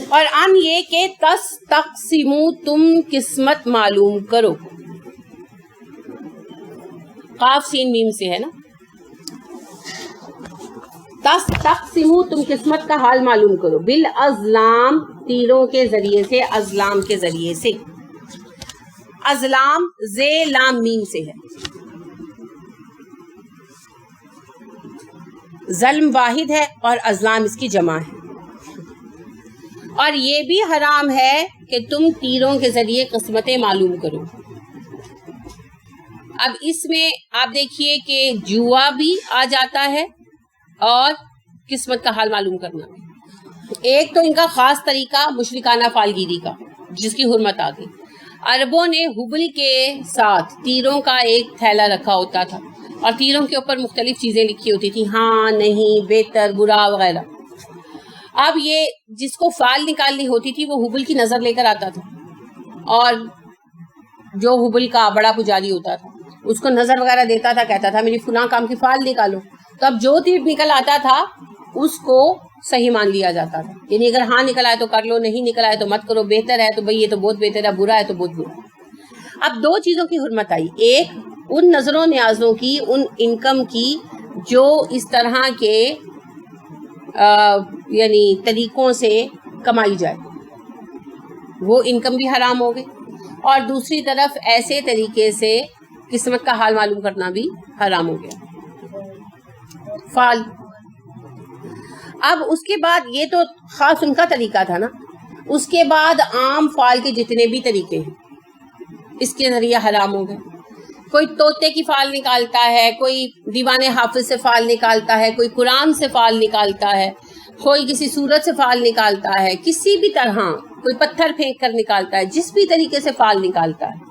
اور ان یہ کہ تستقسمو تم قسمت معلوم کرو، قاف سین میم سے ہے نا، تستقسمو تم قسمت کا حال معلوم کرو، بالازلام تیروں کے ذریعے سے، ازلام کے ذریعے سے، ازلام زے لام میم سے ہے، ظلم واحد ہے اور ازلام اس کی جمع ہے، اور یہ بھی حرام ہے کہ تم تیروں کے ذریعے قسمتیں معلوم کرو۔ اب اس میں آپ دیکھیے کہ جوا بھی آ جاتا ہے اور قسمت کا حال معلوم کرنا بھی۔ ایک تو ان کا خاص طریقہ مشرکانہ فالگیری کا، جس کی حرمت آ گئی۔ عربوں نے حبل کے ساتھ تیروں کا ایک تھیلا رکھا ہوتا تھا اور تیروں کے اوپر مختلف چیزیں لکھی ہوتی تھی، ہاں، نہیں، بہتر، برا وغیرہ۔ اب یہ جس کو فال نکالنی ہوتی تھی وہ حبل کی نظر لے کر آتا تھا، اور جو حبل کا بڑا پجاری ہوتا تھا اس کو نظر وغیرہ دیتا تھا، کہتا تھا میری فلاں کام کی فال نکالو، تو اب جو تیر نکل آتا تھا اس کو صحیح مان لیا جاتا تھا، یعنی اگر ہاں نکل آئے تو کر لو، نہیں نکل آئے تو مت کرو، بہتر ہے تو بھئی یہ تو بہت بہتر ہے، برا ہے تو بہت برا۔ اب دو چیزوں کی حرمت آئی، ایک ان نظروں نیازوں کی، ان انکم کی جو اس طرح کے یعنی طریقوں سے کمائی جائے، وہ انکم بھی حرام ہو گئی، اور دوسری طرف ایسے طریقے سے قسمت کا حال معلوم کرنا بھی حرام ہو گیا، فال۔ اب اس کے بعد یہ تو خاص ان کا طریقہ تھا نا، اس کے بعد عام فال کے جتنے بھی طریقے ہیں اس کے ذریعے حرام ہو گئے۔ کوئی طوطے کی فال نکالتا ہے، کوئی دیوان حافظ سے فال نکالتا ہے، کوئی قرآن سے فال نکالتا ہے، کوئی کسی سورت سے فال نکالتا ہے، کسی بھی طرح کوئی پتھر پھینک کر نکالتا ہے، جس بھی طریقے سے فال نکالتا ہے۔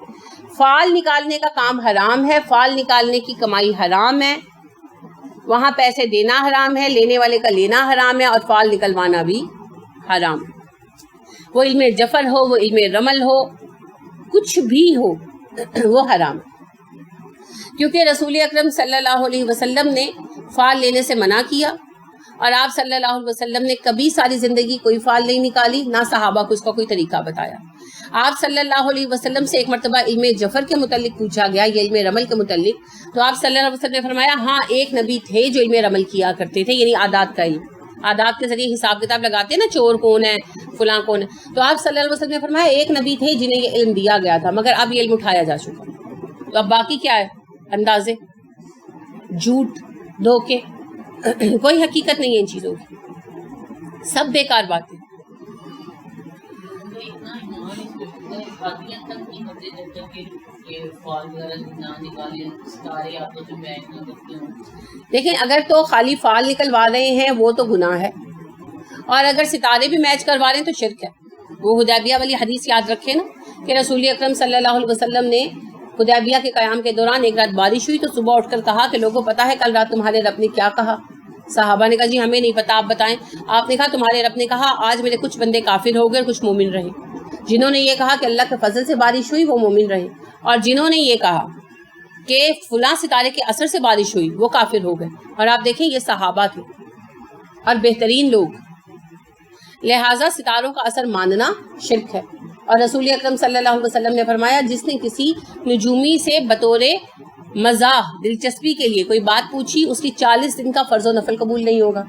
فال نکالنے کا کام حرام ہے، فال نکالنے کی کمائی حرام ہے، وہاں پیسے دینا حرام ہے، لینے والے کا لینا حرام ہے، اور فال نکلوانا بھی حرام ہے۔ وہ علم جفر ہو، وہ علم رمل ہو، کچھ بھی ہو، وہ حرام ہے، کیونکہ رسول اکرم صلی اللہ علیہ وسلم نے فال لینے سے منع کیا، اور آپ صلی اللہ علیہ وسلم نے کبھی ساری زندگی کوئی فال نہیں نکالی، نہ صحابہ کو اس کا کوئی طریقہ بتایا۔ آپ صلی اللہ علیہ وسلم سے ایک مرتبہ علم جفر کے متعلق پوچھا گیا یا علم رمل کے متعلق، تو آپ صلی اللہ علیہ وسلم نے فرمایا ہاں ایک نبی تھے جو علم رمل کیا کرتے تھے، یعنی عادات کا علم، عادات کے ذریعے حساب کتاب لگاتے ہیں نا، چور کون ہے، فلاں کون ہے، تو آپ صلی اللہ علیہ وسلم نے فرمایا ایک نبی تھے جنہیں یہ علم دیا گیا تھا، مگر اب یہ علم اٹھایا جا چکا، تو اب باقی کیا ہے؟ اندازے، جھوٹ، دھوکے، کوئی حقیقت نہیں ہے ان چیزوں کی، سب بیکار باتیں۔ دیکھیں اگر تو خالی فال نکلوا رہے ہیں وہ تو گناہ ہے، اور اگر ستارے بھی میچ کروا رہے ہیں تو شرک ہے۔ وہ حدیبیہ والی حدیث یاد رکھیں نا کہ رسول اکرم صلی اللہ علیہ وسلم نے حدیبیہ کے قیام کے دوران ایک رات بارش ہوئی تو صبح اٹھ کر کہا کہ لوگوں پتہ ہے کل رات تمہارے رب نے کیا کہا؟ صحابہ نے کہا جی ہمیں نہیں پتا، آپ بتائیں۔ آپ نے کہا تمہارے رب نے کہا آج میرے کچھ بندے کافر ہو گئے اور کچھ مومن رہے۔ جنہوں نے یہ کہا کہ اللہ کے فضل سے بارش ہوئی وہ مومن رہے، اور جنہوں نے یہ کہا کہ فلاں ستارے کے اثر سے بارش ہوئی وہ کافر ہو گئے۔ اور آپ دیکھیں یہ صحابہ تھے اور بہترین لوگ، لہٰذا ستاروں کا اثر ماننا شرک ہے۔ اور رسول اکرم صلی اللہ علیہ وسلم نے فرمایا جس نے کسی نجومی سے بطور مزاح دلچسپی کے لیے کوئی بات پوچھی اس کی 40 دن کا فرض و نفل قبول نہیں ہوگا،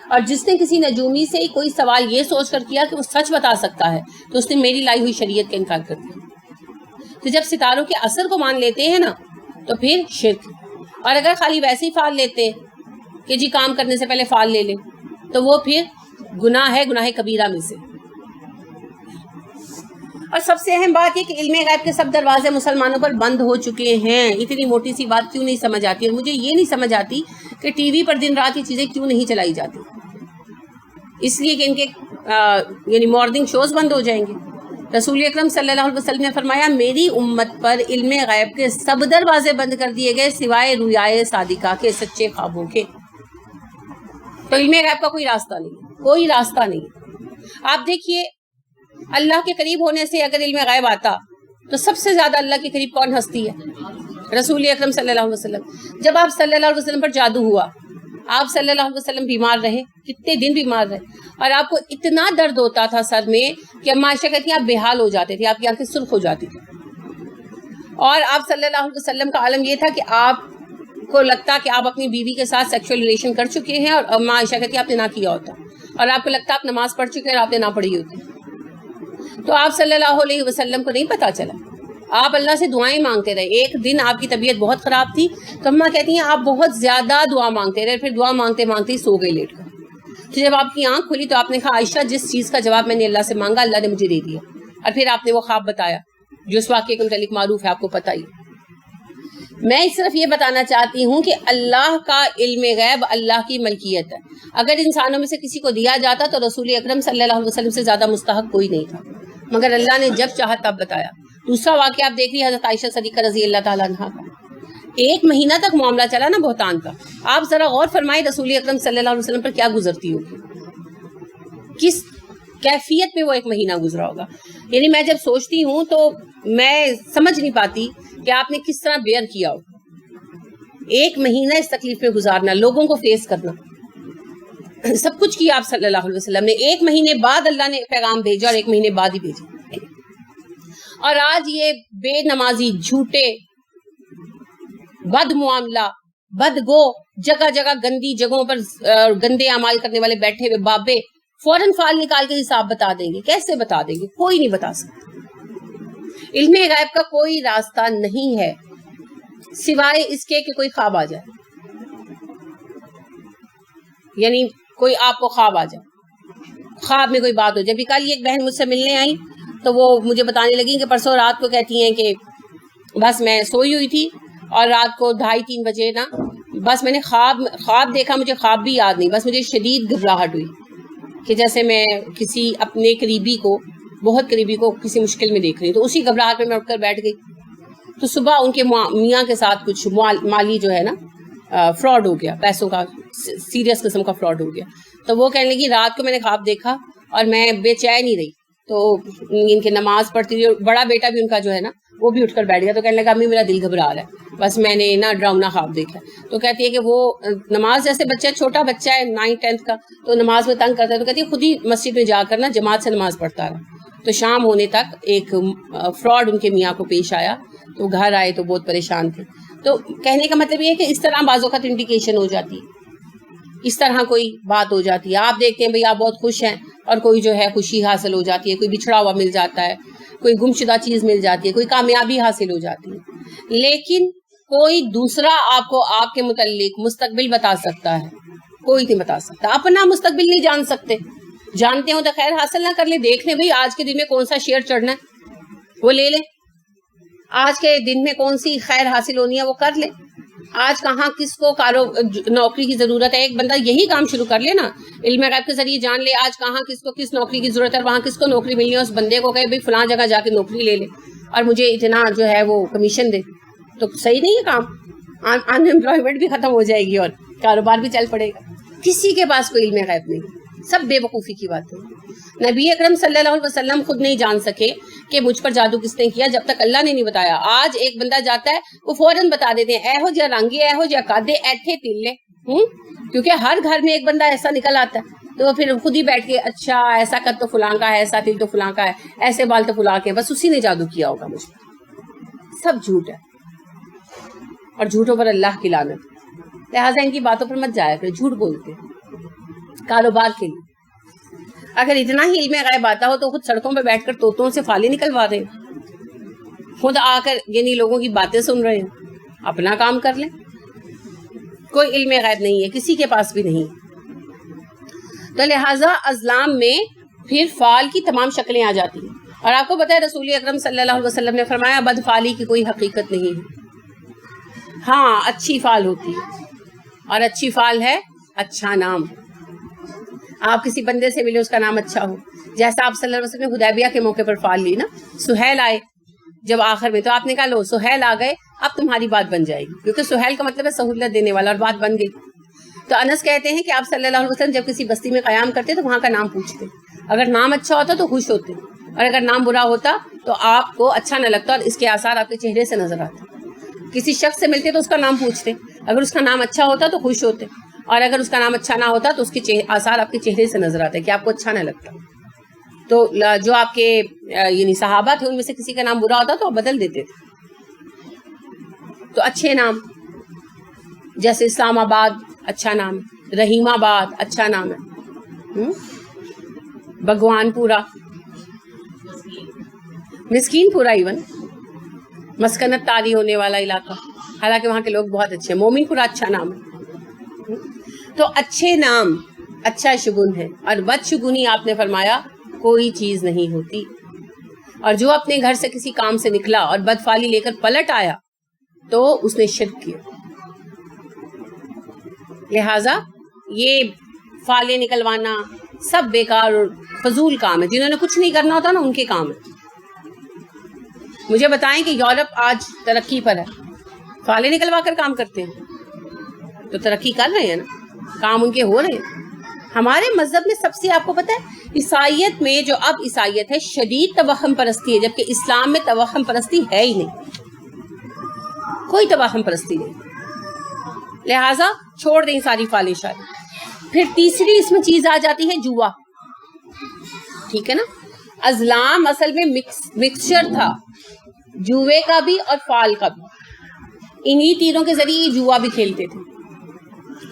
اور جس نے کسی نجومی سے کوئی سوال یہ سوچ کر کیا کہ وہ سچ بتا سکتا ہے تو اس نے میری لائی ہوئی شریعت کا انکار کر دیا۔ تو جب ستاروں کے اثر کو مان لیتے ہیں نا تو پھر شرک، اور اگر خالی ویسے ہی فال لیتے کہ جی کام کرنے سے پہلے فال لے لیں تو وہ پھر گناہ ہے، گناہ کبیرہ میں سے۔ اور سب سے اہم بات یہ کہ علم غیب کے سب دروازے مسلمانوں پر بند ہو چکے ہیں۔ اتنی موٹی سی بات کیوں نہیں سمجھ آتی؟ اور مجھے یہ نہیں سمجھ آتی کہ ٹی وی پر دن رات یہ چیزیں کیوں نہیں چلائی جاتی، اس لیے کہ ان کے یعنی مارننگ شوز بند ہو جائیں گے۔ رسول اکرم صلی اللہ علیہ وسلم نے فرمایا میری امت پر علم غیب کے سب دروازے بند کر دیے گئے سوائے رویائے صادقہ کے، سچے خوابوں کے۔ تو علم غیب کا کوئی راستہ نہیں، کوئی راستہ نہیں۔ آپ دیکھیے اللہ کے قریب ہونے سے اگر علم غیب آتا تو سب سے زیادہ اللہ کے قریب کون ہستی ہے؟ رسول اکرم صلی اللہ علیہ وسلم۔ جب آپ صلی اللہ علیہ وسلم پر جادو ہوا آپ صلی اللہ علیہ وسلم بیمار رہے، کتنے دن بیمار رہے، اور آپ کو اتنا درد ہوتا تھا سر میں کہ اما عائشہ کہتی ہیں آپ بے حال ہو جاتے تھے، آپ کی آنکھیں سرخ ہو جاتی تھی. اور آپ صلی اللہ علیہ وسلم کا عالم یہ تھا کہ آپ کو لگتا کہ آپ اپنی بیوی کے ساتھ سیکشل ریلیشن کر چکے ہیں، اور اما عائشہ کہتی ہیں آپ نے نہ کیا ہوتا، اور آپ کو لگتا آپ نماز پڑھ چکے ہیں اور آپ نے نہ پڑھی ہوتی. تو آپ صلی اللہ علیہ وسلم کو نہیں پتا چلا، آپ اللہ سے دعائیں مانگتے رہے. ایک دن آپ کی طبیعت بہت خراب تھی تو اماں کہتی ہیں آپ بہت زیادہ دعا مانگتے رہے، پھر دعا مانگتے مانگتے سو گئے لیٹ کر. تو جب آپ کی آنکھ کھلی تو آپ نے کہا عائشہ جس چیز کا جواب میں نے اللہ سے مانگا اللہ نے مجھے دے دیا. اور پھر آپ نے وہ خواب بتایا جو اس واقعے کے متعلق معروف ہے، آپ کو پتہ ہی. میں صرف یہ بتانا چاہتی ہوں کہ اللہ کا علم غیب اللہ کی ملکیت ہے. اگر انسانوں میں سے کسی کو دیا جاتا تو رسول اکرم صلی اللہ علیہ وسلم سے زیادہ مستحق کوئی نہیں تھا، مگر اللہ نے جب چاہا تب بتایا. دوسرا واقعہ آپ دیکھ لیے حضرت عائشہ صدیقہ رضی اللہ تعالیٰ عنہ کا. 1 مہینہ تک معاملہ چلا نا بہتان کا. آپ ذرا غور فرمائیں رسول اکرم صلی اللہ علیہ وسلم پر کیا گزرتی ہوگی، کس کیفیت میں وہ 1 مہینہ گزرا ہوگا. یعنی میں جب سوچتی ہوں تو میں سمجھ نہیں پاتی کہ آپ نے کس طرح بیئر کیا ہو. 1 مہینہ اس تکلیف میں گزارنا، لوگوں کو فیس کرنا، سب کچھ کیا آپ صلی اللہ علیہ وسلم نے. 1 مہینے بعد اللہ نے پیغام بھیجا اور 1 مہینے بعد ہی بھیجا. اور آج یہ بے نمازی، جھوٹے، بد معاملہ، بد گو، جگہ جگہ گندی جگہوں پر گندے اعمال کرنے والے بیٹھے ہوئے بابے فوراً فال نکال کے حساب بتا دیں گے. کیسے بتا دیں گے؟ کوئی نہیں بتا سکتا. علم غیب کا کوئی راستہ نہیں ہے سوائے اس کے کہ کوئی خواب آ جائے. یعنی کوئی آپ کو خواب آ جائے، خواب میں کوئی بات ہو جائے. ابھی کل ایک بہن مجھ سے ملنے آئی تو وہ مجھے بتانے لگی کہ پرسوں رات کو کہتی ہیں کہ بس میں سوئی ہوئی تھی اور رات کو 2:30-3 بجے نا بس میں نے خواب دیکھا، مجھے خواب بھی یاد نہیں، بس مجھے شدید گھبراہٹ ہوئی کہ جیسے میں کسی اپنے قریبی کو، بہت قریبی کو کسی مشکل میں دیکھ رہی ہوں. تو اسی گھبراہٹ میں اٹھ کر بیٹھ گئی. تو صبح ان کے میاں کے ساتھ کچھ مالی جو ہے نا فراڈ ہو گیا، پیسوں کا سیریس قسم کا فراڈ ہو گیا. تو وہ کہنے لگی رات کو میں نے خواب دیکھا اور میں بے چین ہی رہی. تو ان کے نماز پڑھتی رہی، بڑا بیٹا بھی ان کا جو ہے نا وہ بھی اٹھ کر بیٹھ گیا. تو کہنے لگا امی میرا دل گھبرا رہا ہے، بس میں نے نا ڈراؤنا خواب دیکھا. تو کہتی ہے کہ وہ نماز، جیسے بچہ چھوٹا بچہ ہے 9th-10th کا، تو نماز میں تنگ کرتا ہے، تو کہتی ہے خود ہی مسجد میں جا کر نا جماعت سے نماز پڑھتا رہا. تو شام ہونے تک ایک فراڈ ان کے میاں کو پیش آیا، تو گھر آئے تو بہت پریشان تھے. تو کہنے کا مطلب یہ ہے کہ اس طرح بعض اوقات انڈیکیشن ہو جاتی ہے، اس طرح کوئی بات ہو جاتی ہے. آپ دیکھتے ہیں بھئی آپ بہت خوش ہیں اور کوئی جو ہے خوشی حاصل ہو جاتی ہے، کوئی بچھڑا ہوا مل جاتا ہے، کوئی گمشدہ چیز مل جاتی ہے، کوئی کامیابی حاصل ہو جاتی ہے. لیکن کوئی دوسرا آپ کو آپ کے متعلق مستقبل بتا سکتا ہے، کوئی نہیں بتا سکتا. اپنا مستقبل نہیں جان سکتے. جانتے ہو تو خیر حاصل نہ کر لیں. دیکھ لیں بھئی آج کے دن میں کون سا شیئر چڑھنا ہے وہ لے لیں، آج کے دن میں کون سی خیر حاصل ہونی ہے وہ کر لیں. آج کہاں کس کو نوکری کی ضرورت ہے، ایک بندہ یہی کام شروع کر لے نا، علم غیب کے ذریعے جان لے آج کہاں کس کو کس نوکری کی ضرورت ہے، وہاں کس کو نوکری ملنی ہے. اس بندے کو کہے بھئی فلاں جگہ جا کے نوکری لے لے اور مجھے اتنا جو ہے وہ کمیشن دے. تو صحیح نہیں ہے کام. ان امپلائمنٹ بھی ختم ہو جائے گی اور کاروبار بھی چل پڑے گا. کسی کے پاس کوئی علم غیب نہیں، سب بے وقوفی کی بات ہے. نبی اکرم صلی اللہ علیہ وسلم خود نہیں جان سکے کہ مجھ پر جادو کس نے کیا جب تک اللہ نے نہیں بتایا. آج ایک بندہ جاتا ہے وہ فوراً بتا دیتے ہیں ایہو جا رنگی، ایہو جا کادے، ایتھے تلے، کیونکہ ہر گھر میں ایک بندہ ایسا نکل آتا ہے. تو وہ پھر خود ہی بیٹھ کے اچھا ایسا کر تو فلاں کا ہے، ایسا تل تو فلاں کا ہے، ایسے بال تو فلاں کے، بس اسی نے جادو کیا ہوگا مجھ پر. سب جھوٹ ہے اور جھوٹوں پر اللہ کی لعنت. لہٰذا ان کی باتوں پر مت جایا کرے. جھوٹ بولتے کاروبار کے لیے. اگر اتنا ہی علم غیب آتا ہو تو خود سڑکوں پہ بیٹھ کر طوطوں سے فالے نکلوا رہے ہیں، خود آ کر یعنی لوگوں کی باتیں سن رہے ہیں. اپنا کام کر لیں. کوئی علم غیب نہیں ہے، کسی کے پاس بھی نہیں. تو لہٰذا ازلام میں پھر فال کی تمام شکلیں آ جاتی ہیں. اور آپ کو پتہ ہے رسول اکرم صلی اللہ علیہ وسلم نے فرمایا بد فالی کی کوئی حقیقت نہیں ہے. ہاں اچھی فال ہوتی ہے، اور اچھی فال ہے اچھا نام. آپ کسی بندے سے ملے اس کا نام اچھا ہو، جیسا آپ صلی اللہ علیہ وسلم نے حدیبیہ کے موقع پر فال لی نا. سہیل آئے جب آخر میں، تو آپ نے کہا لو سہیل آ گئے اب تمہاری بات بن جائے گی، کیونکہ سہیل کا مطلب ہے سہولت دینے والا، اور بات بن گئی. تو انس کہتے ہیں کہ آپ صلی اللہ علیہ وسلم جب کسی بستی میں قیام کرتے تو وہاں کا نام پوچھتے. اگر نام اچھا ہوتا تو خوش ہوتے، اور اگر نام برا ہوتا تو آپ کو اچھا نہ لگتا، اور اس کے آثار آپ کے چہرے سے نظر آتے. کسی شخص سے ملتے تو اس کا نام پوچھتے، اگر اس کا نام اچھا ہوتا تو خوش ہوتے، اور اگر اس کا نام اچھا نہ ہوتا تو اس کے آثار آپ کے چہرے سے نظر آتے کہ آپ کو اچھا نہ لگتا. تو جو آپ کے یعنی صحابہ تھے ان میں سے کسی کا نام برا ہوتا تو آپ بدل دیتے تھے. تو اچھے نام جیسے اسلام آباد اچھا نام ہے, رحیم آباد اچھا نام ہے, بھگوان پورا, مسکین پورا, ایون مسکنت طاری ہونے والا علاقہ, حالانکہ وہاں کے لوگ بہت اچھے ہیں. مومن پورا اچھا نام ہے. تو اچھے نام اچھا شگن ہے, اور بد شگنی آپ نے فرمایا کوئی چیز نہیں ہوتی. اور جو اپنے گھر سے کسی کام سے نکلا اور بدفعلی لے کر پلٹ آیا تو اس نے شرک کیا. لہذا یہ فالے نکلوانا سب بیکار اور فضول کام ہے. جنہوں نے کچھ نہیں کرنا ہوتا نا ان کے کام ہے. مجھے بتائیں کہ یورپ آج ترقی پر ہے, فالے نکلوا کر کام کرتے ہیں تو ترقی کر رہے ہیں نا, کام ان کے ہو رہے ہیں. ہمارے مذہب میں سب سے آپ کو پتہ ہے عیسائیت میں جو اب عیسائیت ہے شدید توہم پرستی ہے, جبکہ اسلام میں توہم پرستی ہے ہی نہیں, کوئی توہم پرستی نہیں. لہٰذا چھوڑ دیں ساری فالے شادی. پھر تیسری اس میں چیز آ جاتی ہے جوا. ٹھیک ہے نا, ازلام اصل میں مکسچر تھا جوے کا بھی اور فال کا بھی. انہی تیروں کے ذریعے یہ جوا بھی کھیلتے تھے.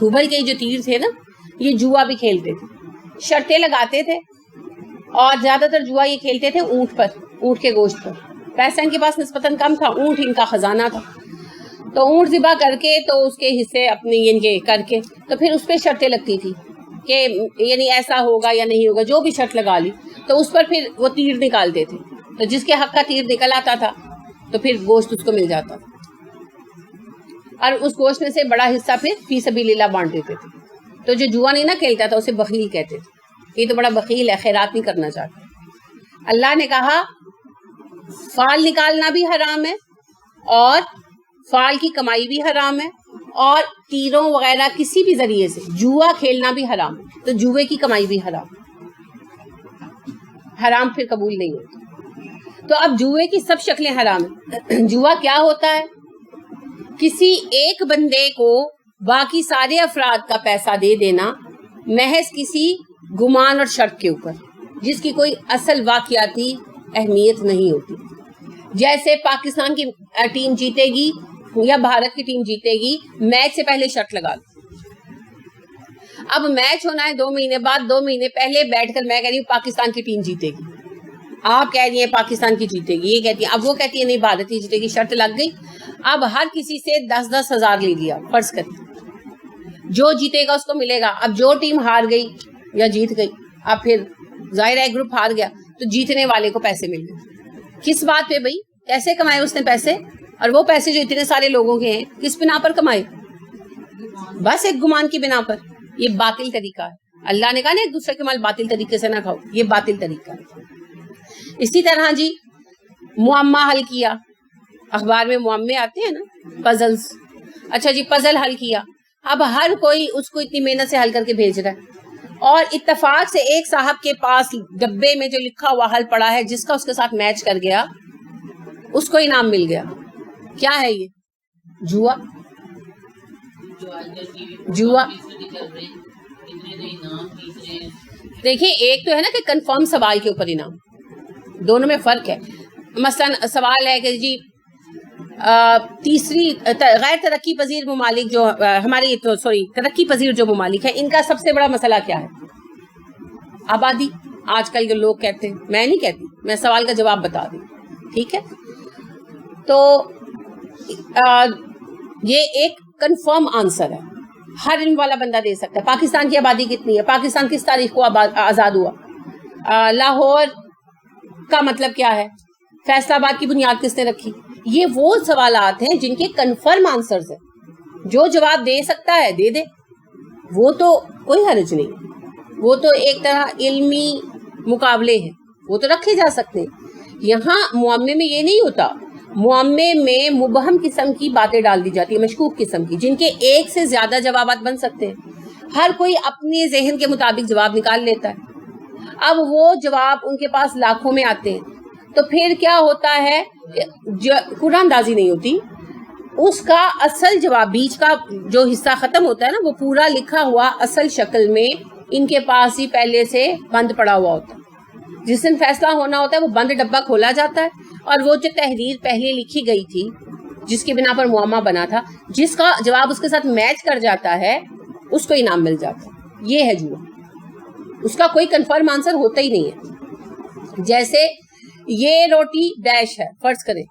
ہبل کے جو تیر تھے نا یہ جوا بھی کھیلتے تھے, شرطیں لگاتے تھے, اور زیادہ تر جوا یہ کھیلتے تھے اونٹ پر, اونٹ کے گوشت پر. پیسہ ان کے پاس نسبتاً کم تھا, اونٹ ان کا خزانہ تھا. تو اونٹ ذبح کر کے تو اس کے حصے اپنے ان کے کر کے تو پھر اس پہ شرطیں لگتی تھی کہ یعنی ایسا ہوگا یا نہیں ہوگا, جو بھی شرط لگا لی تو اس پر پھر وہ تیر نکالتے تھے. تو جس کے حق کا تیر نکل آتا تھا تو پھر گوشت اس کو مل جاتا تھا, اور اس گوشت میں سے بڑا حصہ پھر فی سبیل اللہ بانٹ دیتے تھے. تو جو جوا نہیں نہ کھیلتا تھا اسے بخیل کہتے تھے, یہ تو بڑا بخیل ہے, خیرات نہیں کرنا چاہتا. اللہ نے کہا فال نکالنا بھی حرام ہے, اور فال کی کمائی بھی حرام ہے, اور تیروں وغیرہ کسی بھی ذریعے سے جوا کھیلنا بھی حرام ہے. تو جوے کی کمائی بھی حرام, حرام پھر قبول نہیں ہوتی. تو اب جوے کی سب شکلیں حرام ہیں. جوا کیا ہوتا ہے؟ کسی ایک بندے کو باقی سارے افراد کا پیسہ دے دینا محض کسی گمان اور شرط کے اوپر, جس کی کوئی اصل واقعاتی اہمیت نہیں ہوتی. جیسے پاکستان کی ٹیم جیتے گی یا بھارت کی ٹیم جیتے گی, میچ سے پہلے شرط لگا لو. اب میچ ہونا ہے 2 مہینے بعد, 2 مہینے پہلے بیٹھ کر میں کہہ رہی ہوں پاکستان کی ٹیم جیتے گی, آپ کہہ رہی ہیں پاکستان کی جیتے گی, یہ کہتی ہے, اب وہ کہتی ہے نہیں بھارت کی جیتے گی. شرط لگ گئی. اب ہر کسی سے 10-10 ہزار لے لیا فرض کر, جو جیتے گا اس کو ملے گا. اب جو ٹیم ہار گئی یا جیت گئی, اب پھر ظاہر ہے گروپ ہار گیا تو جیتنے والے کو پیسے مل گئے. کس بات پہ بھائی؟ کیسے کمائے اس نے پیسے؟ اور وہ پیسے جو اتنے سارے لوگوں کے ہیں کس بنا پر کمائے؟ بس ایک گمان کی بنا پر. یہ باطل طریقہ ہے. اللہ نے کہا نا ایک دوسرے کے مال باطل طریقے سے نہ کھاؤ, یہ باطل طریقہ ہے. اسی طرح جی معمہ حل کیا, اخبار میں معمے آتے ہیں نا, پزلز. اچھا جی پزل حل کیا, اب ہر کوئی اس کو اتنی محنت سے حل کر کے بھیج رہا ہے, اور اتفاق سے ایک صاحب کے پاس ڈبے میں جو لکھا ہوا حل پڑا ہے, جس کا اس کے ساتھ میچ کر گیا اس کو انعام مل گیا. کیا ہے یہ؟ جوا. جوا دیکھیں, ایک تو ہے نا کہ کنفرم سوال کے اوپر انعام, دونوں میں فرق ہے. مثلا سوال ہے کہ جی تیسری غیر ترقی پذیر ممالک جو ہمارے ترقی پذیر جو ممالک ہیں, ان کا سب سے بڑا مسئلہ کیا ہے؟ آبادی. آج کل کے لوگ کہتے ہیں, میں نہیں کہتی, میں سوال کا جواب بتا دوں. ٹھیک ہے, تو یہ ایک کنفرم آنسر ہے, ہر علم والا بندہ دے سکتا ہے. پاکستان کی آبادی کتنی ہے؟ پاکستان کس تاریخ کو آزاد ہوا؟ لاہور کا مطلب کیا ہے؟ فیصلہ آباد کی بنیاد کس نے رکھی؟ یہ وہ سوالات ہیں جن کے کنفرم آنسرز ہیں. جو جواب دے سکتا ہے دے دے, وہ تو کوئی حرج نہیں, وہ تو ایک طرح علمی مقابلے ہیں, وہ تو رکھے جا سکتے ہیں. یہاں معمے میں یہ نہیں ہوتا. معمے میں مبہم قسم کی باتیں ڈال دی جاتی ہیں, مشکوک قسم کی, جن کے ایک سے زیادہ جوابات بن سکتے ہیں. ہر کوئی اپنے ذہن کے مطابق جواب نکال لیتا ہے. اب وہ جواب ان کے پاس لاکھوں میں آتے ہیں, تو پھر کیا ہوتا ہے؟ قرآن اندازی نہیں ہوتی. اس کا اصل جواب بیچ کا جو حصہ ختم ہوتا ہے نا وہ پورا لکھا ہوا اصل شکل میں ان کے پاس ہی پہلے سے بند پڑا ہوا ہوتا ہے. جس دن فیصلہ ہونا ہوتا ہے وہ بند ڈبہ کھولا جاتا ہے اور وہ جو تحریر پہلے لکھی گئی تھی جس کی بنا پر معاملہ بنا تھا جس کا جواب اس کے ساتھ میچ کر جاتا ہے اس کو انعام مل جاتا ہے. یہ ہے جوا. اس کا کوئی کنفرم آنسر ہوتا ہی نہیں ہے. جیسے یہ روٹی ڈیش ہے فرض کریں,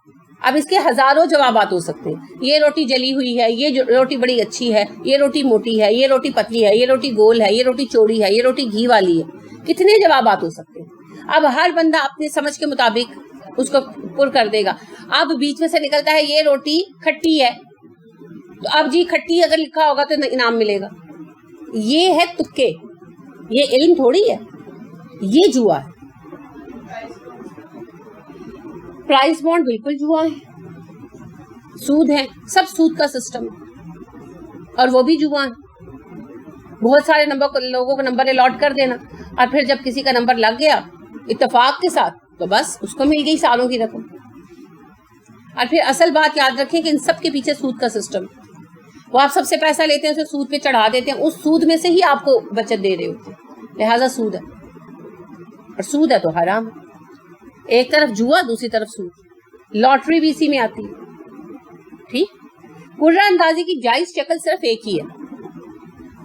اب اس کے ہزاروں جوابات ہو سکتے ہیں. یہ روٹی جلی ہوئی ہے, یہ روٹی بڑی اچھی ہے, یہ روٹی موٹی ہے, یہ روٹی پتلی ہے, یہ روٹی گول ہے, یہ روٹی چوڑی ہے, یہ روٹی گھی والی ہے. کتنے جوابات ہو سکتے ہیں. اب ہر بندہ اپنے سمجھ کے مطابق اس کو پر کر دے گا. اب بیچ میں سے نکلتا ہے یہ روٹی کھٹی ہے, تو اب جی کھٹی اگر لکھا ہوگا تو انعام ملے گا. یہ ہے تکے, یہ علم تھوڑی ہے, یہ جوا ہے. پرائز بانڈ بالکل جوا ہے, سود ہے, سب سود کا سسٹم ہے اور وہ بھی جوا ہے. بہت سارے لوگوں کو نمبر الاٹ کر دینا اور پھر جب کسی کا نمبر لگ گیا اتفاق کے ساتھ تو بس اس کو مل گئی سالوں کی رقم. اور پھر اصل بات یاد رکھیں کہ ان سب کے پیچھے سود کا سسٹم ہے. وہ آپ سب سے پیسہ لیتے ہیں, اسے سود پہ چڑھا دیتے ہیں, اس سود میں سے ہی آپ کو بچت دے رہے ہوتے ہیں. لہٰذا سود ہے, اور سود ہے تو حرام ہے. ایک طرف جوا دوسری طرف سود. لاٹری بھی اسی میں آتی ہے. ٹھیک. قرعہ اندازی کی جائز شکل صرف ایک ہی ہے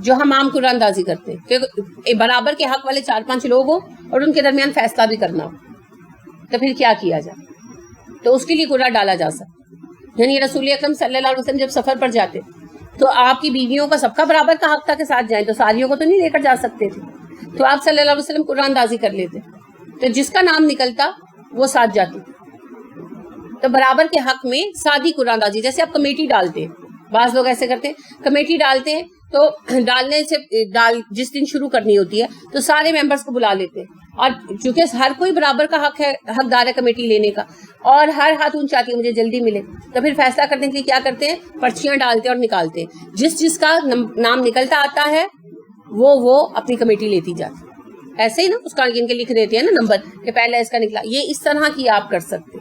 جو ہم عام قرعہ اندازی کرتے ہیں کہ برابر کے حق والے 4-5 لوگ ہوں اور ان کے درمیان فیصلہ بھی کرنا ہو. تو پھر کیا کیا جائے, تو اس کے لیے قرعہ ڈالا جا سکتا. یعنی رسول اکرم صلی اللہ علیہ وسلم جب سفر پر جاتے تو آپ کی بیویوں کا سب کا برابر کا حق تھا کہ ساتھ جائیں, تو ساریوں کو تو نہیں لے کر جا سکتے تھے, تو آپ صلی اللہ علیہ وسلم قرعہ اندازی کر لیتے, تو جس کا نام نکلتا وہ ساتھ جاتی. تو برابر کے حق میں سادی قرعہ اندازی, جیسے آپ کمیٹی ڈالتے ہیں, بعض لوگ ایسے کرتے ہیں کمیٹی ڈالتے ہیں تو ڈالنے سے جس دن شروع کرنی ہوتی ہے تو سارے ممبرس کو بلا لیتے ہیں, اور چونکہ ہر کوئی برابر کا حق ہے, حقدار ہے کمیٹی لینے کا, اور ہر ہاتھ چاہتی ہے مجھے جلدی ملے, تو پھر فیصلہ کرنے کے لیے کیا کرتے ہیں, پرچیاں ڈالتے ہیں اور نکالتے ہیں. جس کا نام نکلتا آتا ہے وہ اپنی کمیٹی لیتی جاتی. ایسے ہی نا اس کا ان کے لکھ دیتے ہیں نا نمبر کہ پہلے اس کا نکلا. یہ اس طرح کی آپ کر سکتے.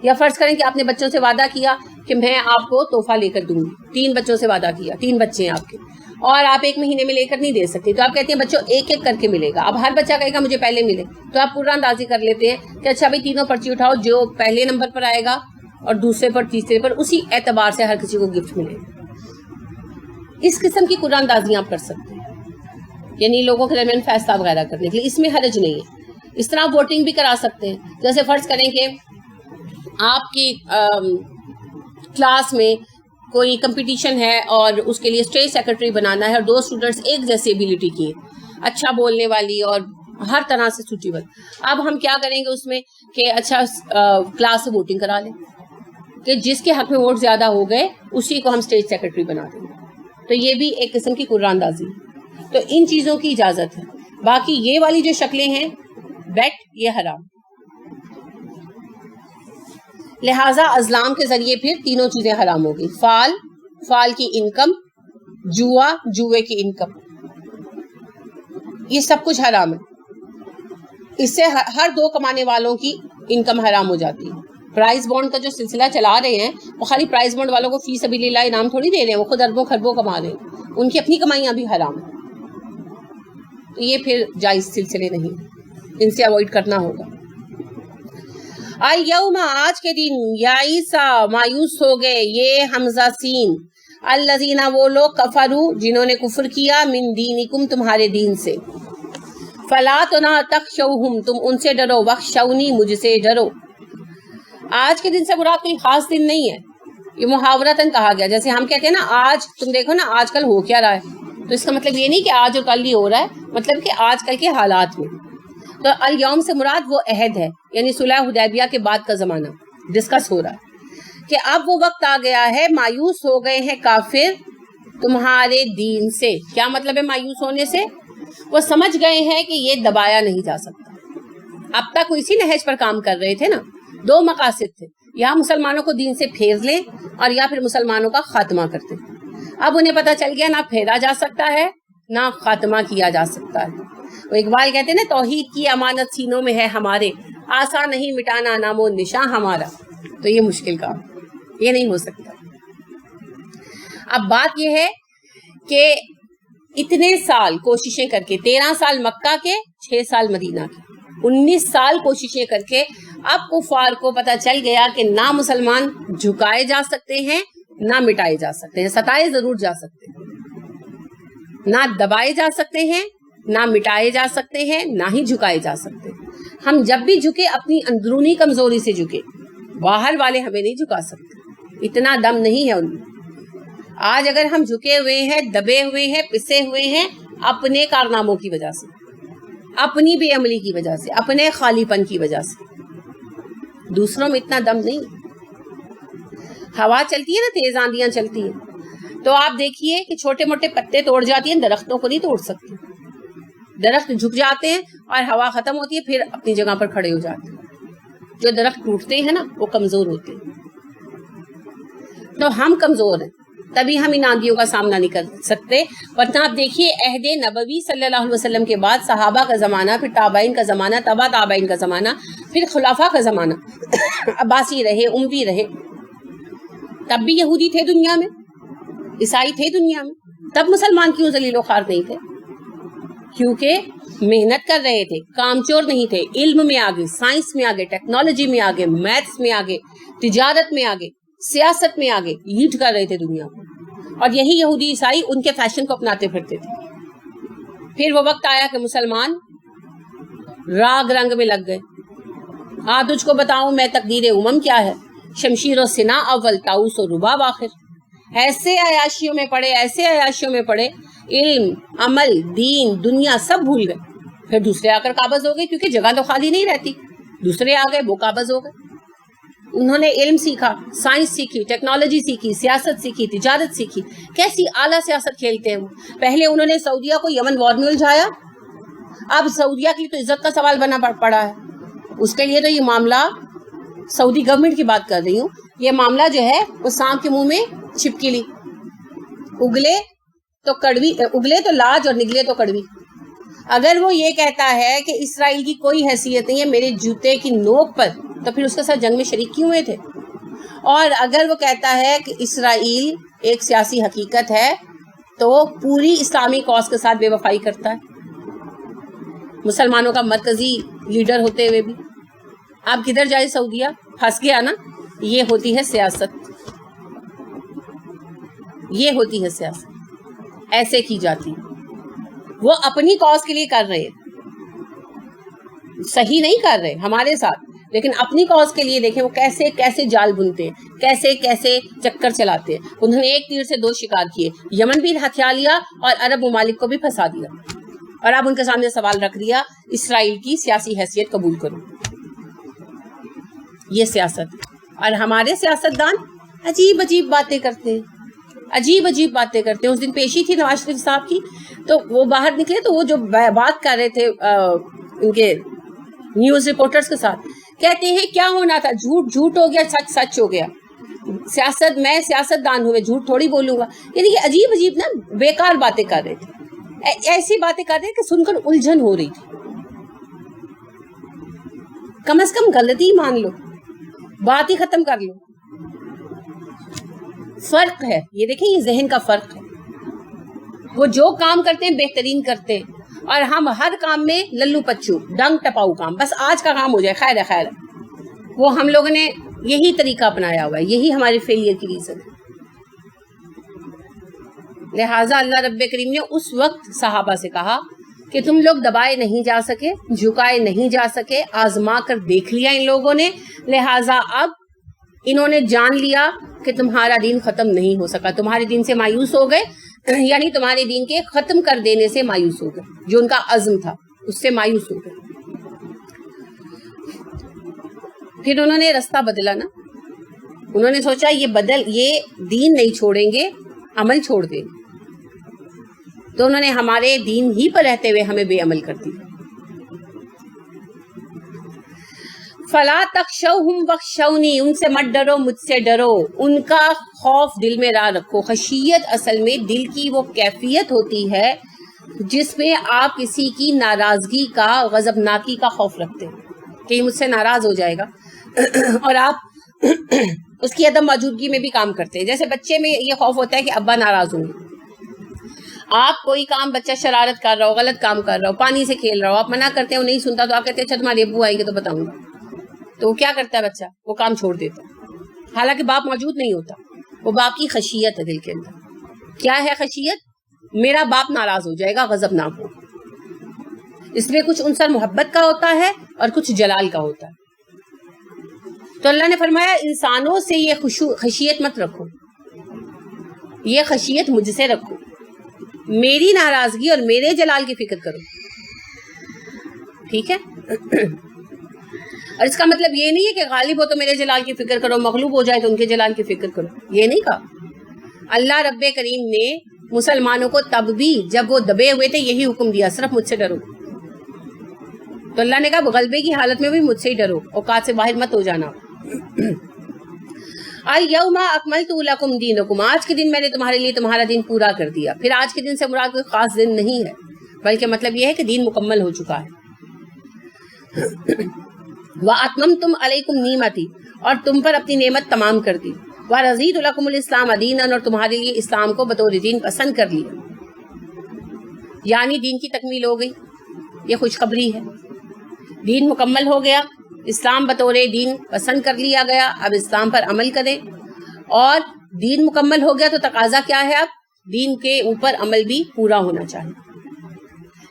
یا فرض کریں کہ آپ نے بچوں سے وعدہ کیا کہ میں آپ کو تحفہ لے کر دوں گی, 3 بچوں سے وعدہ کیا, 3 بچے ہیں آپ کے, اور آپ 1 مہینے میں لے کر نہیں دے سکتے, تو آپ کہتے ہیں بچوں ایک ایک کر کے ملے گا. اب ہر بچہ کہے گا مجھے پہلے ملے, تو آپ قرعہ اندازی کر لیتے ہیں کہ اچھا بھائی تینوں پرچی اٹھاؤ, جو پہلے نمبر پر آئے گا اور دوسرے پر تیسرے پر, اسی اعتبار سے ہر کسی کو گفٹ ملے گا. اس قسم کی قرعہ اندازیاں آپ کر سکتے ہیں, یعنی لوگوں کے درمیان فیصلہ وغیرہ کرنے کے لیے. اس میں حرج نہیں ہے. اس طرح آپ ووٹنگ بھی کرا سکتے ہیں. جیسے فرض کریں کہ آپ کی کلاس میں کوئی کمپٹیشن ہے اور اس کے لیے اسٹیج سیکرٹری بنانا ہے, اور 2 اسٹوڈنٹس ایک جیسی ایبیلٹی کی ہیں, اچھا بولنے والی اور ہر طرح سے سوٹیبل. اب ہم کیا کریں گے اس میں کہ اچھا کلاس سے ووٹنگ کرا لیں کہ جس کے حق میں ووٹ زیادہ ہو گئے اسی کو ہم اسٹیج سیکرٹری بنا دیں گے. تو یہ بھی ایک قسم کی قرعہ اندازی. تو ان چیزوں کی اجازت ہے. باقی یہ والی جو شکلیں ہیں بیٹ, یہ حرام. لہٰذا ازلام کے ذریعے پھر تینوں چیزیں حرام ہوگی. فال کی انکم, جوے کی انکم, یہ سب کچھ حرام ہے. اس سے ہر 2 کمانے والوں کی انکم حرام ہو جاتی ہے. پرائز بانڈ کا جو سلسلہ چلا رہے ہیں وہ خالی پرائز بانڈ والوں کو فی سبیل اللہ انعام تھوڑی دے رہے ہیں, وہ خود اربوں خربوں کما رہے ہیں, ان کی اپنی کمائیاں بھی حرام ہیں. تو یہ پھر جائز سلسلے نہیں, ان سے اوائڈ کرنا ہوگا. الیوم, آج کے دن, یائسا, مایوس ہو گئے, یہ حمزہ سین, الذین, وہ لوگ, کفروا, جنہوں نے کفر کیا, من دینکم, تمہارے دین سے, فلا تو نہ تخشوہم, تم ان سے ڈرو, وخشونی, مجھ سے ڈرو. آج کے دن سے مراد کوئی خاص دن نہیں ہے, یہ محاورتاً کہا گیا. جیسے ہم کہتے ہیں نا آج, تم دیکھو نا آج کل ہو کیا رہا ہے, تو اس کا مطلب یہ نہیں کہ آج اور کل ہی ہو رہا ہے, مطلب کہ آج کل کے حالات میں. تو الیوم سے مراد وہ عہد ہے, یعنی صلح حدیبیہ کے بعد کا زمانہ ڈسکس ہو رہا ہے کہ اب وہ وقت آ گیا ہے, مایوس ہو گئے ہیں کافر تمہارے دین سے. کیا مطلب ہے مایوس ہونے سے؟ وہ سمجھ گئے ہیں کہ یہ دبایا نہیں جا سکتا. اب تک وہ اسی نہج پر کام کر رہے تھے نا, 2 مقاصد تھے, یا مسلمانوں کو دین سے پھیر لیں اور یا پھر مسلمانوں کا خاتمہ کرتے. اب انہیں پتہ چل گیا نہ پھیرا جا سکتا ہے نہ خاتمہ کیا جا سکتا ہے. وہ اقبال کہتے ہیں نا, توحید کی امانت سینوں میں ہے ہمارے, آسان نہیں مٹانا نام و نشاں ہمارا. تو یہ مشکل کام, یہ نہیں ہو سکتا. اب بات یہ ہے کہ اتنے سال کوششیں کر کے، 13 سال مکہ کے، 6 سال مدینہ کے، 19 سال کوششیں کر کے اب کفار کو پتہ چل گیا کہ نہ مسلمان جھکائے جا سکتے ہیں نہ مٹائے جا سکتے ہیں، ستائے ضرور جا سکتے ہیں، نہ دبائے جا سکتے ہیں نہ مٹائے جا سکتے ہیں، نہ ہی جھکائے جا سکتے ہیں۔ ہم جب بھی جھکے اپنی اندرونی کمزوری سے جھکے، باہر والے ہمیں نہیں جھکا سکتے، اتنا دم نہیں ہے ان میں۔ آج اگر ہم جھکے ہوئے ہیں، دبے ہوئے ہیں، پسے ہوئے ہیں اپنے کارناموں کی وجہ سے، اپنی بے عملی کی وجہ سے، اپنے خالی پن کی وجہ سے، دوسروں میں اتنا دم نہیں۔ ہوا چلتی ہے نا، تیز آندیاں چلتی ہیں، تو آپ دیکھیے کہ چھوٹے موٹے پتے توڑ جاتی ہیں، درختوں کو نہیں توڑ سکتی۔ درخت جھک جاتے ہیں اور ہوا ختم ہوتی ہے، پھر اپنی جگہ پر کھڑے ہو جاتے ہیں۔ جو درخت ٹوٹتے ہیں نا وہ کمزور ہوتے ہیں، تو ہم کمزور ہیں، تبھی ہم ان آندھیوں کا سامنا نہیں کر سکتے۔ ورنہ آپ دیکھیے عہد نبوی صلی اللہ علیہ وسلم کے بعد صحابہ کا زمانہ، پھر تابعین کا زمانہ، تبع تابعین کا زمانہ، پھر خلفاء کا زمانہ، عباسی رہے، اموی رہے، تب بھی یہودی تھے دنیا میں، عیسائی تھے دنیا میں، تب مسلمان کیوں ذلیل و خوار نہیں تھے؟ کیونکہ محنت کر رہے تھے، کامچور نہیں تھے، علم میں آگے، سائنس میں آگے، ٹیکنالوجی میں آگے، میتھس میں آگے، تجارت میں آگے، سیاست میں آگے، لیڈ کر رہے تھے دنیا کو۔ اور یہی یہودی عیسائی ان کے فیشن کو اپناتے پھرتے تھے۔ پھر وہ وقت آیا کہ مسلمان راگ رنگ میں لگ گئے۔ تجھ کو بتاؤں میں تقدیر امم کیا ہے، شمشیر و سنا اول، طاؤس و رباب آخر۔ ایسے عیاشیوں میں پڑے، ایسے عیاشیوں میں پڑے، علم، عمل، دین، دنیا سب بھول گئے۔ پھر دوسرے آ کر قابض ہو گئے، کیونکہ جگہ تو خالی نہیں رہتی، دوسرے آ گئے، وہ قابض ہو گئے۔ انہوں نے علم سیکھا، سائنس سیکھی، ٹیکنالوجی سیکھی، سیاست سیکھی، تجارت سیکھی، کیسی اعلیٰ سیاست کھیلتے ہیں وہ۔ پہلے انہوں نے سعودیہ کو یمن وار میں الجھایا، اب سعودیہ کی تو عزت کا سوال بنا پڑا ہے۔ اس کے لیے تو یہ معاملہ، سعودی گورنمنٹ کی بات کر رہی ہوں، یہ معاملہ جو ہے وہ سانپ کے منہ میں چھپکلی، اگلے تو کڑوی، اگلے تو لاج اور نگلے تو کڑوی۔ اگر وہ یہ کہتا ہے کہ اسرائیل کی کوئی حیثیت نہیں ہے میرے جوتے کی نوک پر، تو پھر اس کے ساتھ جنگ میں شریک کیوں ہوئے تھے؟ اور اگر وہ کہتا ہے کہ اسرائیل ایک سیاسی حقیقت ہے تو پوری اسلامی کاز کے ساتھ بے وفائی کرتا ہے، مسلمانوں کا مرکزی لیڈر ہوتے ہوئے بھی۔ آپ کدھر جائے سعودیہ، پھنس گیا نا۔ یہ ہوتی ہے سیاست، یہ ہوتی ہے سیاست، ایسے کی جاتی۔ وہ اپنی کاز کے لیے کر رہے ہیں، صحیح نہیں کر رہے ہمارے ساتھ، لیکن اپنی کاز کے لیے دیکھیں وہ کیسے کیسے جال بنتے ہیں، کیسے کیسے چکر چلاتے ہیں۔ انہوں نے ایک تیر سے 2 شکار کیے، یمن بھی ہتھیا لیا اور عرب ممالک کو بھی پھنسا دیا، اور اب ان کے سامنے سوال رکھ دیا اسرائیل کی سیاسی حیثیت قبول کرو۔ یہ سیاست، اور ہمارے سیاستدان عجیب عجیب باتیں کرتے ہیں، عجیب عجیب باتیں کرتے ہیں۔ اس دن پیشی تھی نواز شریف صاحب کی، تو وہ باہر نکلے تو وہ جو بات کر رہے تھے ان کے نیوز رپورٹرز کے ساتھ، کہتے ہیں کیا ہونا تھا، جھوٹ جھوٹ ہو گیا، سچ سچ ہو گیا، سیاست میں سیاست دان ہوئے جھوٹ تھوڑی بولوں گا۔ یعنی کہ عجیب عجیب نا بیکار باتیں کر رہے تھے، ایسی باتیں کر رہے تھے کہ سن کر الجھن ہو رہی تھی۔ کم از کم غلطی مان لو، بات ہی ختم کر لو۔ فرق ہے یہ، دیکھیں یہ ذہن کا فرق ہے۔ وہ جو کام کرتے ہیں بہترین کرتے ہیں، اور ہم ہر کام میں للو پچو، ڈنگ ٹپاؤ کام، بس آج کا کام ہو جائے، خیر ہے خیر ہے۔ وہ ہم لوگوں نے یہی طریقہ اپنایا ہوا ہے، یہی ہمارے فیلئر کی ریزن ہے۔ لہٰذا اللہ رب کریم نے اس وقت صحابہ سے کہا کہ تم لوگ دبائے نہیں جا سکے، جھکائے نہیں جا سکے، آزما کر دیکھ لیا ان لوگوں نے، لہٰذا اب انہوں نے جان لیا کہ تمہارا دین ختم نہیں ہو سکا، تمہارے دین سے مایوس ہو گئے، یعنی تمہارے دین کے ختم کر دینے سے مایوس ہو گئے، جو ان کا عزم تھا اس سے مایوس ہو گئے۔ پھر انہوں نے رستہ بدلا نا، انہوں نے سوچا یہ دین نہیں چھوڑیں گے، عمل چھوڑ دیں گے، تو انہوں نے ہمارے دین ہی پر رہتے ہوئے ہمیں بے عمل کر دیا۔ فلا تخشوہم واخشونی، ان سے مت ڈرو، مجھ سے ڈرو، ان کا خوف دل میں نہ رکھو۔ خشیت اصل میں دل کی وہ کیفیت ہوتی ہے جس میں آپ کسی کی ناراضگی کا، غضبناکی کا خوف رکھتے ہیں کہ یہ مجھ سے ناراض ہو جائے گا، اور آپ اس کی عدم موجودگی میں بھی کام کرتے ہیں. جیسے بچے میں یہ خوف ہوتا ہے کہ ابا ناراض ہوں گے. آپ کوئی کام بچہ شرارت کر رہا ہو, غلط کام کر رہا ہو, پانی سے کھیل رہا ہو, آپ منع کرتے ہیں وہ نہیں سنتا, تو آپ کہتے ہیں اچھا تمہارے ابو آئیں گے تو بتاؤں گا. تو وہ کیا کرتا ہے بچہ, وہ کام چھوڑ دیتا ہے, حالانکہ باپ موجود نہیں ہوتا. وہ باپ کی خشیت ہے دل کے اندر. کیا ہے خشیت؟ میرا باپ ناراض ہو جائے گا, غضبناک ہو. اس میں کچھ عنصر محبت کا ہوتا ہے اور کچھ جلال کا ہوتا ہے. تو اللہ نے فرمایا انسانوں سے یہ خشیت مت رکھو, یہ خشیت مجھ سے رکھو, میری ناراضگی اور میرے جلال کی فکر کرو. ٹھیک ہے. اور اس کا مطلب یہ نہیں ہے کہ غالب ہو تو میرے جلال کی فکر کرو, مغلوب ہو جائے تو ان کے جلال کی فکر کرو, یہ نہیں کہا. اللہ رب کریم نے مسلمانوں کو تب بھی جب وہ دبے ہوئے تھے یہی حکم دیا, صرف مجھ سے ڈرو. تو اللہ نے کہا غلبے کی حالت میں بھی مجھ سے ہی ڈرو, اوقات سے باہر مت ہو جانا. الیوم اکملت لکم دینکم, آج کے دن میں نے تمہارے لیے تمہارا دین پورا کر دیا. پھر آج کے دن سے مراد کوئی خاص دن نہیں ہے, بلکہ مطلب یہ ہے کہ دین مکمل ہو چکا ہے. واتممتم علیکم نعمتی, اور تم پر اپنی نعمت تمام کر دی. ورضیت لکم الاسلام دینا, اور تمہارے لیے اسلام کو بطور دین پسند کر لیا. یعنی دین کی تکمیل ہو گئی, یہ خوشخبری ہے. دین مکمل ہو گیا, اسلام بطور دین پسند کر لیا گیا. اب اسلام پر عمل کریں. اور دین مکمل ہو گیا تو تقاضا کیا ہے, اب دین کے اوپر عمل بھی پورا ہونا چاہیے.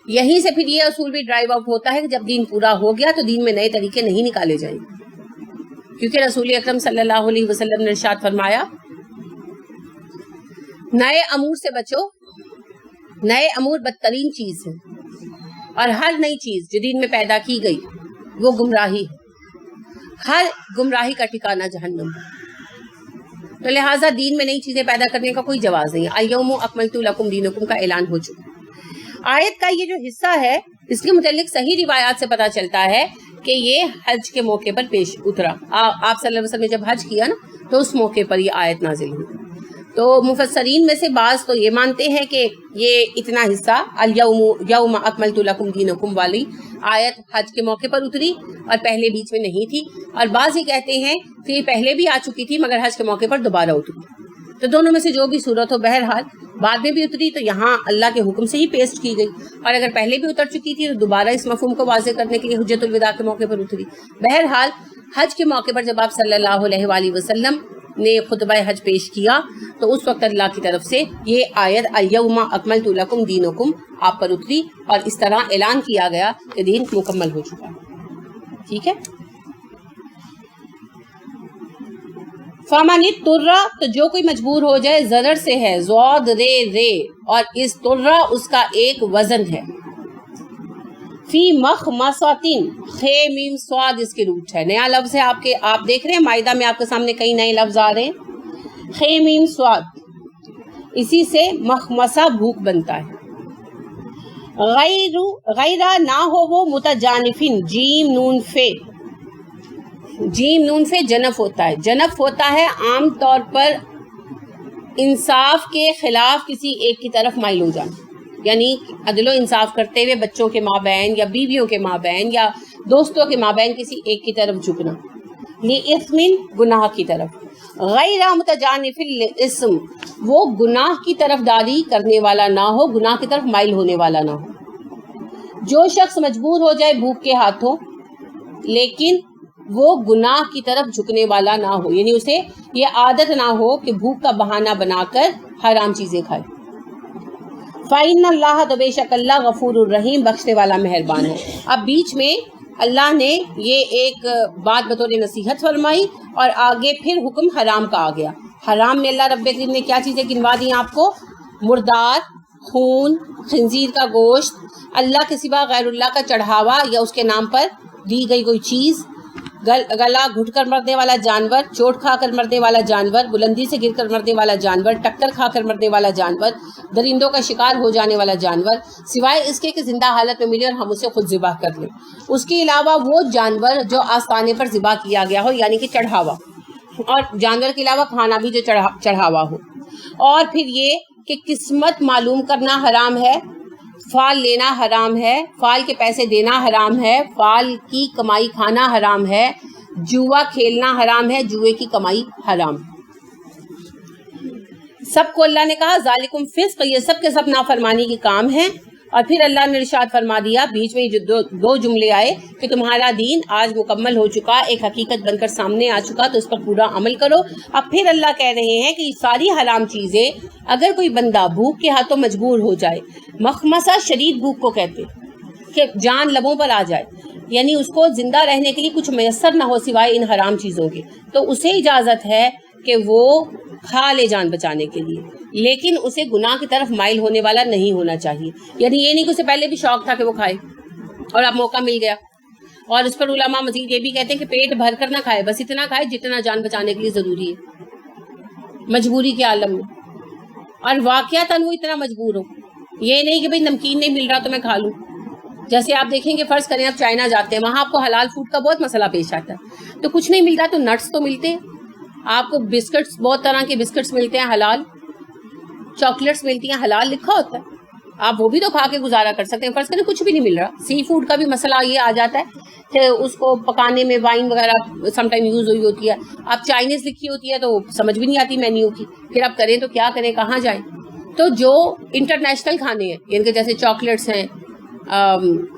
یہیں سے پھر یہ اصول بھی ڈرائیو آؤٹ ہوتا ہے کہ جب دین پورا ہو گیا تو دین میں نئے طریقے نہیں نکالے جائیں گے, کیونکہ رسول اکرم صلی اللہ علیہ وسلم نے ارشاد فرمایا نئے امور سے بچو, نئے امور بدترین چیز ہے, اور ہر نئی چیز جو دین میں پیدا کی گئی وہ گمراہی ہے. ہر گمراہی کا ٹھکانہ جہنم ہے. تو لہٰذا دین میں نئی چیزیں پیدا کرنے کا کوئی جواز نہیں. الیوم اکملت لکم دینکم کا اعلان ہو چکا. آیت کا یہ جو حصہ ہے اس کے متعلق صحیح روایات سے پتہ چلتا ہے کہ یہ حج کے موقع پر پیش اترا. آپ صلی اللہ علیہ وسلم نے جب حج کیا نا تو اس موقع پر یہ آیت نازل ہوئی. تو مفسرین میں سے بعض تو یہ مانتے ہیں کہ یہ اتنا حصہ یوم اکملت لکم دینکم والی آیت حج کے موقع پر اتری اور پہلے بیچ میں نہیں تھی, اور بعض یہ کہتے ہیں کہ یہ پہلے بھی آ چکی تھی مگر حج کے موقع پر دوبارہ اتری. تو دونوں میں سے جو بھی صورت ہو, بہرحال بعد میں بھی اتری تو یہاں اللہ کے حکم سے ہی پیسٹ کی گئی, اور اگر پہلے بھی اتر چکی تھی تو دوبارہ اس مفہوم کو واضح کرنے کے لیے حجت الوداع کے موقع پر اتری. بہرحال حج کے موقع پر جب آپ صلی اللہ علیہ وآلہ وسلم نے خطبہ حج پیش کیا تو اس وقت اللہ کی طرف سے یہ آیت الیوم اکملت لکم دینکم آپ پر اتری, اور اس طرح اعلان کیا گیا کہ دین مکمل ہو چکا ہے. ٹھیک ہے. فمن اضطر, تو جو کوئی مجبور ہو جائے, ضرر سے ہے ضاد رے, اور اضطر اس کا ایک وزن ہے. فی مخمصۃ, خے میم صاد اس کے روٹ ہے, نیا لفظ ہے. آپ دیکھ رہے ہیں مائدہ میں آپ کے سامنے کئی نئے لفظ آ رہے ہیں. خے میم صاد, اسی سے مخمصہ بھوک بنتا ہے. غیرہ نہ ہو وہ, متجانفن جیم نون فے, جیم نون سے جنف ہوتا ہے. جنف ہوتا ہے عام طور پر انصاف کے خلاف کسی ایک کی طرف مائل ہو جانا, یعنی عدل و انصاف کرتے ہوئے بچوں کے مابین یا بیویوں کے مابین یا دوستوں کے مابین کسی ایک کی طرف جھکنا. لِإِثْمٍ, گناہ کی طرف. غیر متجانف الاسم, وہ گناہ کی طرف داری کرنے والا نہ ہو, گناہ کی طرف مائل ہونے والا نہ ہو. جو شخص مجبور ہو جائے بھوک کے ہاتھوں لیکن وہ گناہ کی طرف جھکنے والا نہ ہو, یعنی اسے یہ عادت نہ ہو کہ بھوک کا بہانہ بنا کر حرام چیزیں کھائے. فَإِنَّ اللَّهَ, تو بے شک اللہ غفور الرحیم, بخشنے والا مہربان ہے. اب بیچ میں اللہ نے یہ ایک بات بطور نصیحت فرمائی اور آگے پھر حکم حرام کا آ گیا. حرام میں اللہ رب کریم نے کیا چیزیں گنوا دی آپ کو؟ مردار, خون, خنزیر کا گوشت, اللہ کے سوا غیر اللہ کا چڑھاوا یا اس کے نام پر دی گئی کوئی چیز, گلا گھٹ کر مرنے والا جانور, چوٹ کھا کر مرنے والا جانور, بلندی سے گر کر مرنے والا جانور, ٹکر کھا کر مرنے والا جانور, درندوں کا شکار ہو جانے والا جانور, سوائے اس کے کہ زندہ حالت میں ملے اور ہم اسے خود ذبح کر لیں. اس کے علاوہ وہ جانور جو آستانے پر ذبح کیا گیا ہو, یعنی کہ چڑھاوا, اور جانور کے علاوہ کھانا بھی جو چڑھاوا ہو. اور پھر یہ کہ قسمت معلوم کرنا حرام ہے, فال لینا حرام ہے, فال کے پیسے دینا حرام ہے, فال کی کمائی کھانا حرام ہے, جوا کھیلنا حرام ہے، جوئے کی کمائی حرام ہے۔ سب کو اللہ نے کہا ذالکم فسق، یہ سب کے سب نافرمانی کے کام ہیں۔ اور پھر اللہ نے ارشاد فرما دیا بیچ میں جو دو جملے آئے کہ تمہارا دین آج مکمل ہو چکا، ایک حقیقت بن کر سامنے آ چکا، تو اس پر پورا عمل کرو۔ اب پھر اللہ کہہ رہے ہیں کہ یہ ساری حرام چیزیں اگر کوئی بندہ بھوک کے ہاتھوں مجبور ہو جائے، مخمصہ شدید بھوک کو کہتے کہ جان لبوں پر آ جائے، یعنی اس کو زندہ رہنے کے لیے کچھ میسر نہ ہو سوائے ان حرام چیزوں کے، تو اسے اجازت ہے کہ وہ کھا لے جان بچانے کے لیے، لیکن اسے گناہ کی طرف مائل ہونے والا نہیں ہونا چاہیے۔ یعنی یہ نہیں کہ اسے پہلے بھی شوق تھا کہ وہ کھائے اور اب موقع مل گیا۔ اور اس پر علماء مزید یہ بھی کہتے ہیں کہ پیٹ بھر کر نہ کھائے، بس اتنا کھائے جتنا جان بچانے کے لیے ضروری ہے مجبوری کے عالم میں، اور واقعتاً وہ اتنا مجبور ہو۔ یہ نہیں کہ بھئی نمکین نہیں مل رہا تو میں کھا لوں۔ جیسے آپ دیکھیں کہ فرض کریں آپ چائنا جاتے ہیں، وہاں آپ کو حلال فوڈ کا بہت مسئلہ پیش آتا ہے، تو کچھ نہیں مل رہا تو نٹس تو ملتے ہیں، آپ کو بسکٹس، بہت طرح کے بسکٹس ملتے ہیں حلال، چاکلیٹس ملتی ہیں حلال لکھا ہوتا ہے، آپ وہ بھی تو کھا کے گزارا کر سکتے ہیں۔ فرض کریں کچھ بھی نہیں مل رہا، سی فوڈ کا بھی مسئلہ یہ آ جاتا ہے کہ اس کو پکانے میں وائن وغیرہ سم ٹائم یوز ہوئی ہوتی ہے، آپ چائنیز لکھی ہوتی ہے تو سمجھ بھی نہیں آتی مینیو کی، پھر آپ کریں تو کیا کریں، کہاں جائیں۔ تو جو انٹرنیشنل کھانے ہیں، یعنی کہ جیسے چاکلیٹس ہیں،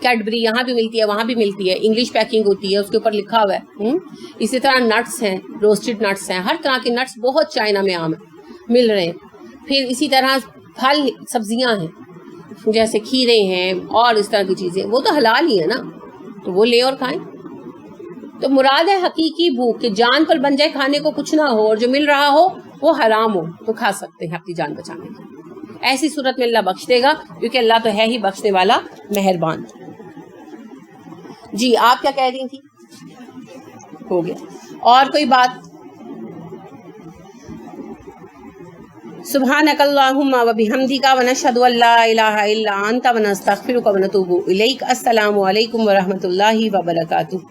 کیڈبری یہاں بھی ملتی ہے وہاں بھی ملتی ہے، انگلش پیکنگ ہوتی ہے، اس کے اوپر لکھا ہوا ہے۔ اسی طرح نٹس ہیں، روسٹڈ نٹس ہیں، ہر طرح کے نٹس بہت چائنا میں عام مل رہے ہیں۔ پھر اسی طرح پھل سبزیاں ہیں جیسے کھیرے ہیں اور اس طرح کی چیزیں، وہ تو حلال ہی ہے نا، تو وہ لے اور کھائیں۔ تو مراد ہے حقیقی بھوک کہ جان پر بن جائے، کھانے کو کچھ نہ ہو اور جو مل رہا ہو وہ حرام ہو تو کھا سکتے ہیں اپنی جان بچانے کے۔ ایسی صورت میں اللہ بخش دے گا، کیونکہ اللہ تو ہے ہی بخشنے والا مہربان۔ جی آپ کیا کہہ رہی تھی؟ ہو گیا اور کوئی بات؟ سبحانک اللہم و بحمدک و نشہد ان لا الہ الا انت و نستغفرک و نتوب الیک۔ السلام علیکم و رحمۃ اللہ وبرکاتہ۔